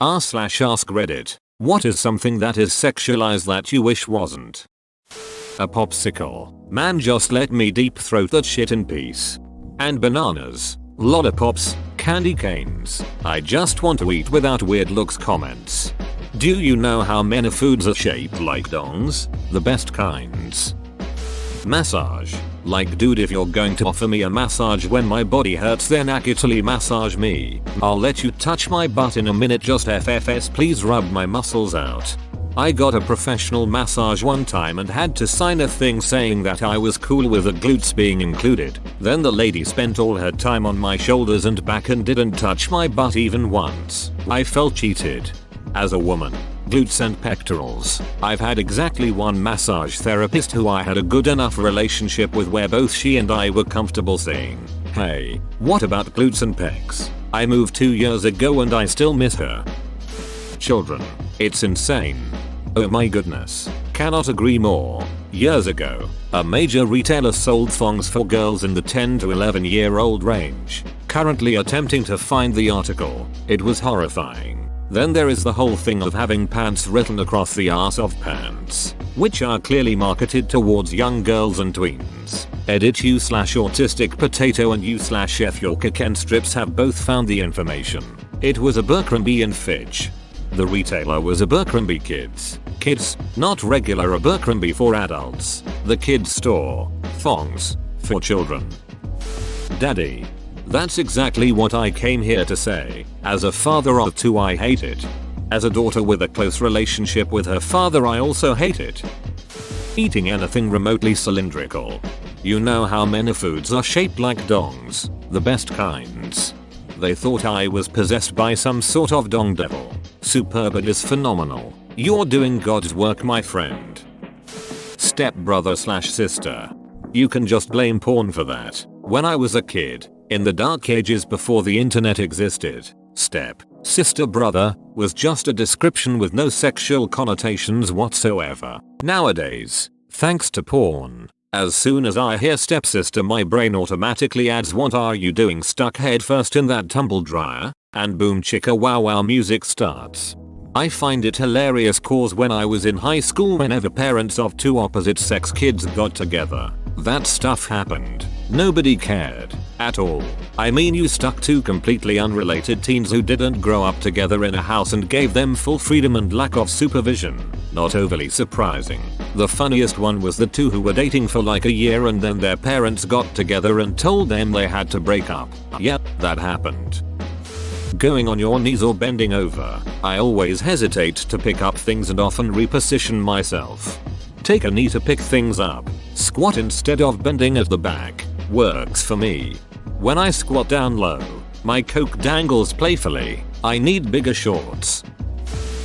r/ask Reddit. What is something that is sexualized that you wish wasn't? A popsicle. Man, just let me deep throat that shit in peace. And bananas, lollipops, candy canes. I just want to eat without weird looks comments. Do you know how many foods are shaped like dongs? The best kinds. Massage. Like, dude, if you're going to offer me a massage when my body hurts, then actually massage me. I'll let you touch my butt in a minute, just FFS, please rub my muscles out. I got a professional massage one time and had to sign a thing saying that I was cool with the glutes being included. Then the lady spent all her time on my shoulders and back and didn't touch my butt even once. I felt cheated. As a woman, glutes and pectorals. I've had exactly one massage therapist who I had a good enough relationship with where both she and I were comfortable saying, "Hey, what about glutes and pecs?" I moved 2 years ago and I still miss her. Children. It's insane. Oh my goodness. Cannot agree more. Years ago, a major retailer sold thongs for girls in the 10 to 11-year-old range. Currently attempting to find the article. It was horrifying. Then there is the whole thing of having pants written across the arse of pants, which are clearly marketed towards young girls and tweens. Edit u/autistic potato and u/f your Ken strips have both found the information. It was Abercrombie and Fitch. The retailer was Abercrombie Kids, not regular Abercrombie for adults. The kids store, thongs, for children. Daddy. That's exactly what I came here to say. As a father of two, I hate it. As a daughter with a close relationship with her father, I also hate it. Eating anything remotely cylindrical. You know how many foods are shaped like dongs, the best kinds. They thought I was possessed by some sort of dong devil. Superb, it is phenomenal. You're doing God's work, my friend. Step-brother/sister. You can just blame porn for that. When I was a kid, in the dark ages before the internet existed, step, sister, brother was just a description with no sexual connotations whatsoever. Nowadays, thanks to porn, as soon as I hear stepsister, my brain automatically adds "what are you doing stuck headfirst in that tumble dryer?" and boom chicka wow wow music starts. I find it hilarious cause when I was in high school, whenever parents of two opposite sex kids got together, that stuff happened. Nobody cared. At all. I mean, you stuck two completely unrelated teens who didn't grow up together in a house and gave them full freedom and lack of supervision. Not overly surprising. The funniest one was the two who were dating for like a year and then their parents got together and told them they had to break up. Yep, that happened. Going on your knees or bending over. I always hesitate to pick up things and often reposition myself. Take a knee to pick things up. Squat instead of bending at the back. Works for me. When I squat down low, my coke dangles playfully. I need bigger shorts.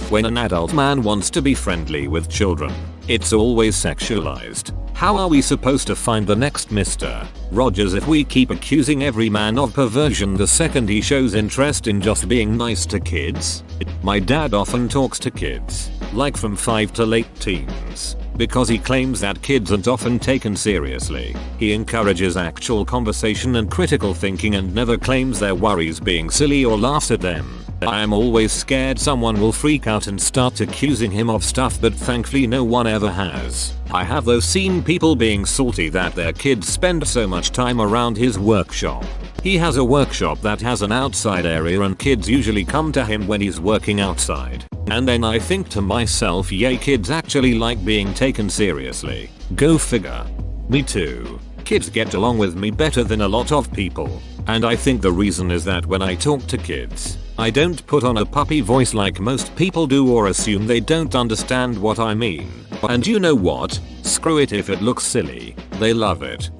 When an adult man wants to be friendly with children, it's always sexualized. How are we supposed to find the next Mr. Rogers if we keep accusing every man of perversion the second he shows interest in just being nice to kids? My dad often talks to kids, like from 5 to late teens, because he claims that kids aren't often taken seriously. He encourages actual conversation and critical thinking and never claims their worries being silly or laughs at them. I am always scared someone will freak out and start accusing him of stuff, but thankfully no one ever has. I have though seen people being salty that their kids spend so much time around his workshop. He has a workshop that has an outside area and kids usually come to him when he's working outside. And then I think to myself, yay, kids actually like being taken seriously. Go figure. Me too. Kids get along with me better than a lot of people. And I think the reason is that when I talk to kids, I don't put on a puppy voice like most people do or assume they don't understand what I mean. And you know what? Screw it if it looks silly. They love it.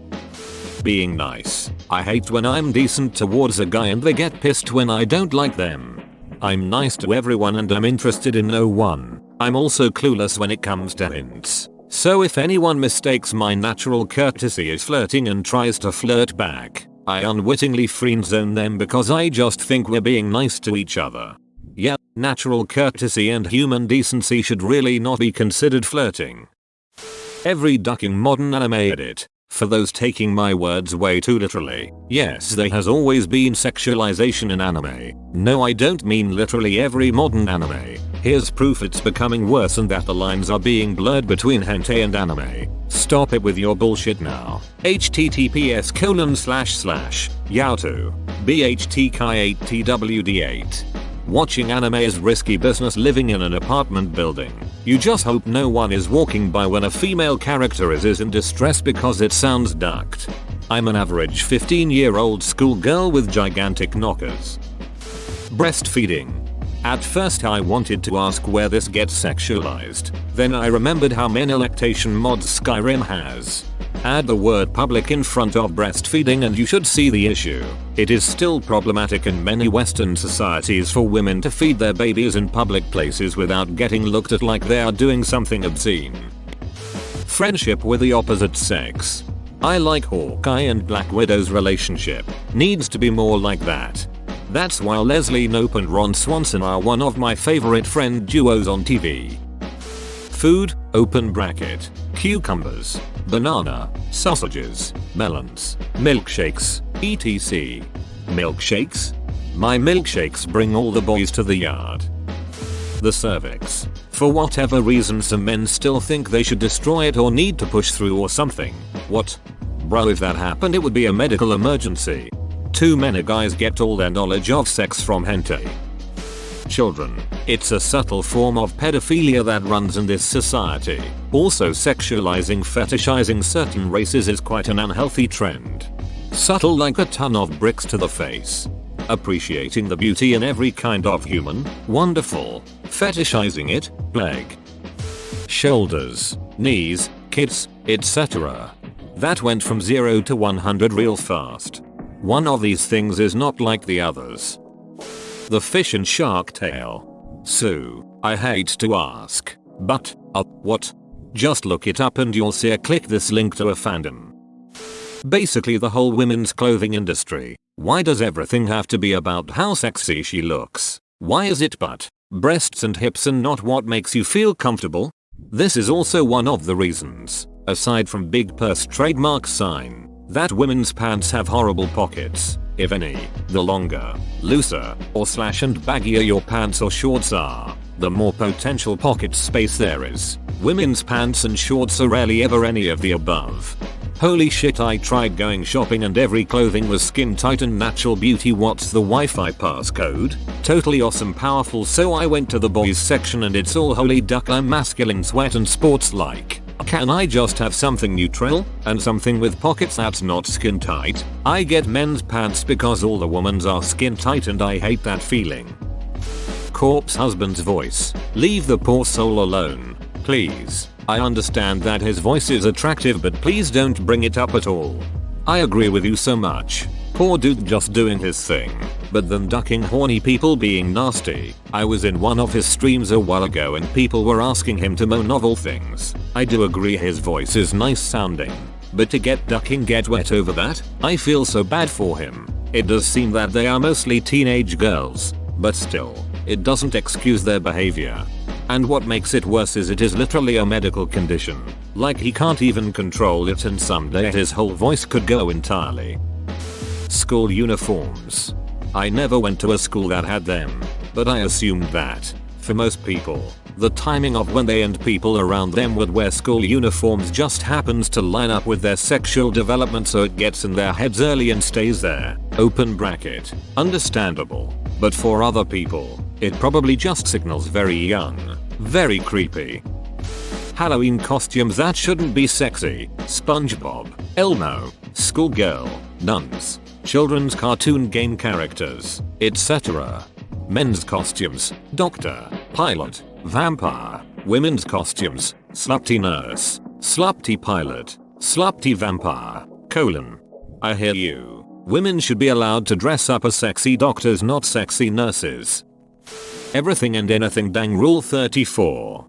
Being nice. I hate when I'm decent towards a guy and they get pissed when I don't like them. I'm nice to everyone and I'm interested in no one. I'm also clueless when it comes to hints. So if anyone mistakes my natural courtesy as flirting and tries to flirt back, I unwittingly friendzone them because I just think we're being nice to each other. Yeah, natural courtesy and human decency should really not be considered flirting. Every ducking modern anime edit. For those taking my words way too literally, yes, there has always been sexualization in anime. No, I don't mean literally every modern anime. Here's proof it's becoming worse and that the lines are being blurred between hentai and anime. Stop it with your bullshit now. https://yahoo bhtk8twd8. Watching anime is risky business living in an apartment building. You just hope no one is walking by when a female character is in distress because it sounds ducked. I'm an average 15-year-old schoolgirl with gigantic knockers. Breastfeeding. At first I wanted to ask where this gets sexualized. Then I remembered how many lactation mods Skyrim has. Add the word public in front of breastfeeding and you should see the issue. It is still problematic in many Western societies for women to feed their babies in public places without getting looked at like they are doing something obscene. Friendship with the opposite sex. I like Hawkeye and Black Widow's relationship. Needs to be more like that. That's why Leslie Knope and Ron Swanson are one of my favorite friend duos on TV. Food, open bracket, cucumbers, banana, sausages, melons, milkshakes, etc. Milkshakes? My milkshakes bring all the boys to the yard. The cervix. For whatever reason some men still think they should destroy it or need to push through or something. What? Bro, if that happened it would be a medical emergency. Too many guys get all their knowledge of sex from hentai. Children. It's a subtle form of pedophilia that runs in this society. Also, sexualizing, fetishizing certain races is quite an unhealthy trend. Subtle like a ton of bricks to the face. Appreciating the beauty in every kind of human, wonderful. Fetishizing it, plague. Shoulders, knees, kids, etc. That went from 0 to 100 real fast. One of these things is not like the others. The fish and shark tale. So, I hate to ask, but, what? Just look it up and you'll see a click this link to a fandom. Basically the whole women's clothing industry. Why does everything have to be about how sexy she looks? Why is it butt, breasts and hips and not what makes you feel comfortable? This is also one of the reasons, aside from big purse trademark sign, that women's pants have horrible pockets. If any, the longer, looser, or slash and baggier your pants or shorts are, the more potential pocket space there is. Women's pants and shorts are rarely ever any of the above. Holy shit, I tried going shopping and every clothing was skin tight and natural beauty. What's the Wi-Fi passcode? Totally awesome powerful, so I went to the boys section and it's all holy duck, I'm masculine sweat and sports like. Can I just have something neutral and something with pockets that's not skin tight? I get men's pants because all the women's are skin tight and I hate that feeling. Corpse husband's voice. Leave the poor soul alone, please. I understand that his voice is attractive but please don't bring it up at all. I agree with you so much. Poor dude just doing his thing. But then ducking horny people being nasty. I was in one of his streams a while ago and people were asking him to mow novel things. I do agree his voice is nice sounding. But to get wet over that, I feel so bad for him. It does seem that they are mostly teenage girls. But still, it doesn't excuse their behavior. And what makes it worse is it is literally a medical condition. Like he can't even control it and someday his whole voice could go entirely. School uniforms. I never went to a school that had them, but I assumed that, for most people, the timing of when they and people around them would wear school uniforms just happens to line up with their sexual development, so it gets in their heads early and stays there. Open bracket. Understandable. But for other people, it probably just signals very young. Very creepy. Halloween costumes that shouldn't be sexy. SpongeBob, Elmo, schoolgirl, nuns, children's cartoon game characters, etc. Men's costumes, doctor, pilot, vampire. Women's costumes, slutty nurse, slutty pilot, slutty vampire, : I hear you. Women should be allowed to dress up as sexy doctors, not sexy nurses. Everything and anything dang. Rule 34.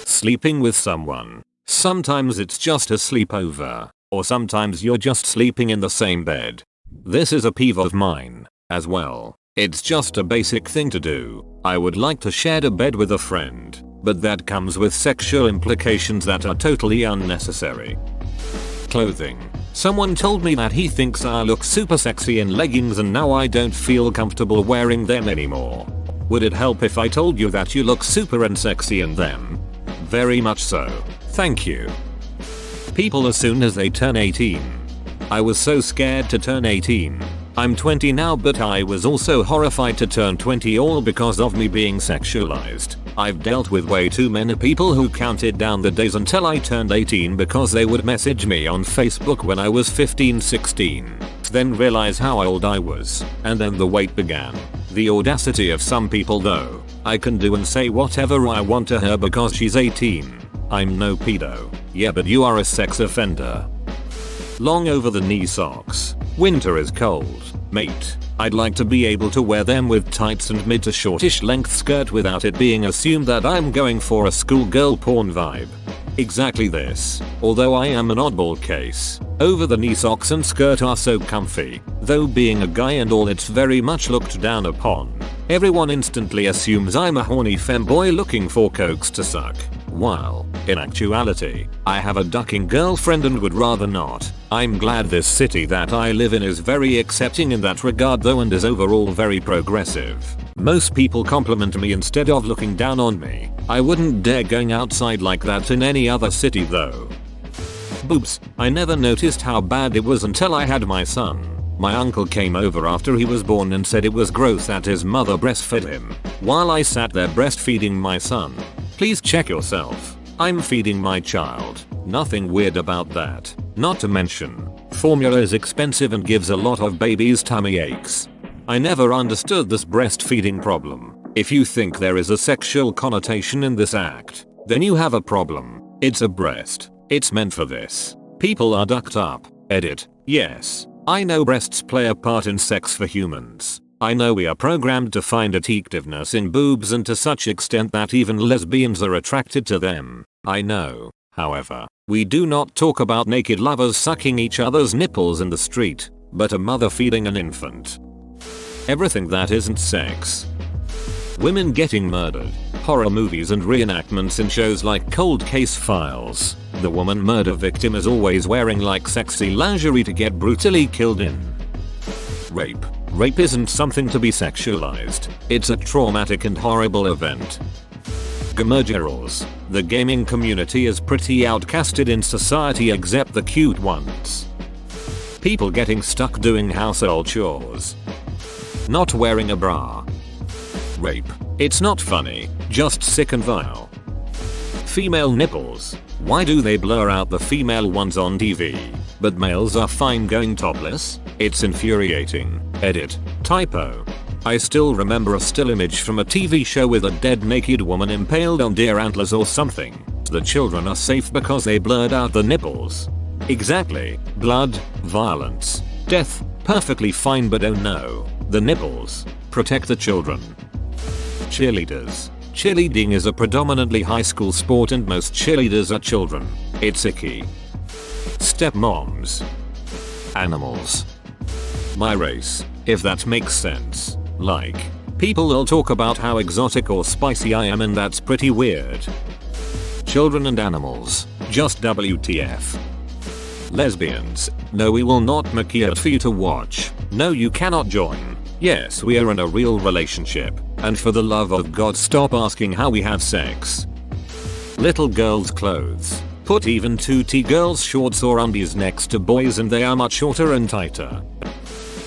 Sleeping with someone. Sometimes it's just a sleepover, or sometimes you're just sleeping in the same bed. This is a peeve of mine, as well. It's just a basic thing to do. I would like to share a bed with a friend, but that comes with sexual implications that are totally unnecessary. clothing. Someone told me that he thinks I look super sexy in leggings and now I don't feel comfortable wearing them anymore. Would it help if I told you that you look super and sexy in them? Very much so. Thank you. People as soon as they turn 18. I was so scared to turn 18. I'm 20 now, but I was also horrified to turn 20, all because of me being sexualized. I've dealt with way too many people who counted down the days until I turned 18 because they would message me on Facebook when I was 15-16. Then realize how old I was, and then the wait began. The audacity of some people though. I can do and say whatever I want to her because she's 18. I'm no pedo. Yeah, but you are a sex offender. Long over the knee socks. Winter is cold, mate. I'd like to be able to wear them with tights and mid to shortish length skirt without it being assumed that I'm going for a schoolgirl porn vibe. Exactly this. Although I am an oddball case. Over the knee socks and skirt are so comfy. Though being a guy and all, it's very much looked down upon. Everyone instantly assumes I'm a horny femboy looking for cokes to suck. While, in actuality, I have a ducking girlfriend and would rather not. I'm glad this city that I live in is very accepting in that regard though, and is overall very progressive. Most people compliment me instead of looking down on me. I wouldn't dare going outside like that in any other city though. Boobs. I never noticed how bad it was until I had my son. My uncle came over after he was born and said it was gross that his mother breastfed him. While I sat there breastfeeding my son. Please check yourself. I'm feeding my child. Nothing weird about that. Not to mention, formula is expensive and gives a lot of babies tummy aches. I never understood this breastfeeding problem. If you think there is a sexual connotation in this act, then you have a problem. It's a breast. It's meant for this. People are ducked up. Edit. Yes. I know breasts play a part in sex for humans. I know we are programmed to find attractiveness in boobs, and to such extent that even lesbians are attracted to them. I know. However, we do not talk about naked lovers sucking each other's nipples in the street, but a mother feeding an infant. Everything that isn't sex. Women getting murdered. Horror movies and reenactments in shows like Cold Case Files. The woman murder victim is always wearing like sexy lingerie to get brutally killed in. Rape. Rape isn't something to be sexualized. It's a traumatic and horrible event. Gamergerals. The gaming community is pretty outcasted in society except the cute ones. People getting stuck doing household chores. Not wearing a bra. Rape. It's not funny, just sick and vile. Female nipples. Why do they blur out the female ones on TV, but males are fine going topless? It's infuriating. Edit. Typo. I still remember a still image from a TV show with a dead naked woman impaled on deer antlers or something. The children are safe because they blurred out the nipples. Exactly. Blood, violence, death, perfectly fine, but oh no. The nipples. Protect the children. Cheerleaders. Cheerleading is a predominantly high school sport and most cheerleaders are children. It's icky. Stepmoms. Animals. My race, if that makes sense. Like, people will talk about how exotic or spicy I am and that's pretty weird. Children and animals, just WTF. Lesbians, no, we will not make it for you to watch. No, you cannot join. Yes, we are in a real relationship, and for the love of God stop asking how we have sex. Little girls' clothes. Put even 2T girls' shorts or undies next to boys and they are much shorter and tighter.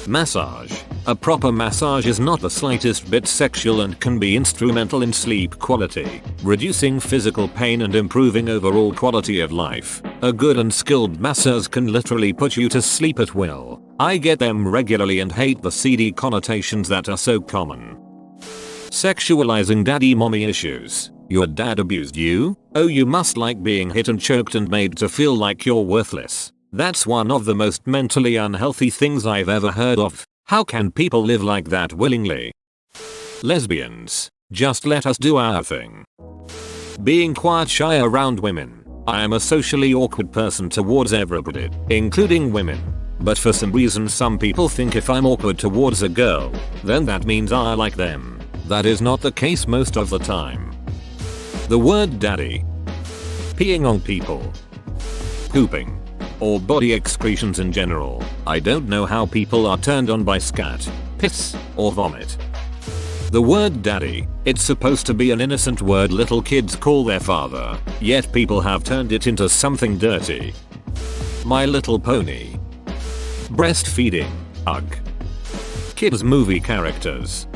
Massage. A proper massage is not the slightest bit sexual and can be instrumental in sleep quality, reducing physical pain and improving overall quality of life. A good and skilled massage can literally put you to sleep at will. I get them regularly and hate the seedy connotations that are so common. Sexualizing daddy mommy issues. Your dad abused you? Oh, you must like being hit and choked and made to feel like you're worthless. That's one of the most mentally unhealthy things I've ever heard of. How can people live like that willingly? Lesbians. Just let us do our thing. Being quiet shy around women. I am a socially awkward person towards everybody, including women. But for some reason some people think if I'm awkward towards a girl, then that means I like them. That is not the case most of the time. The word daddy. Peeing on people. Pooping. or body excretions in general. I don't know how people are turned on by scat, piss, or vomit. The word daddy, it's supposed to be an innocent word little kids call their father, yet people have turned it into something dirty. My Little Pony. Breastfeeding. Ugh. Kids movie characters.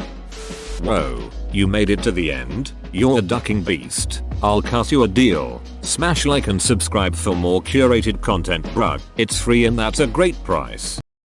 Whoa, you made it to the end? You're a ducking beast. I'll cut you a deal. Smash like and subscribe for more curated content, bruh. It's free and that's a great price.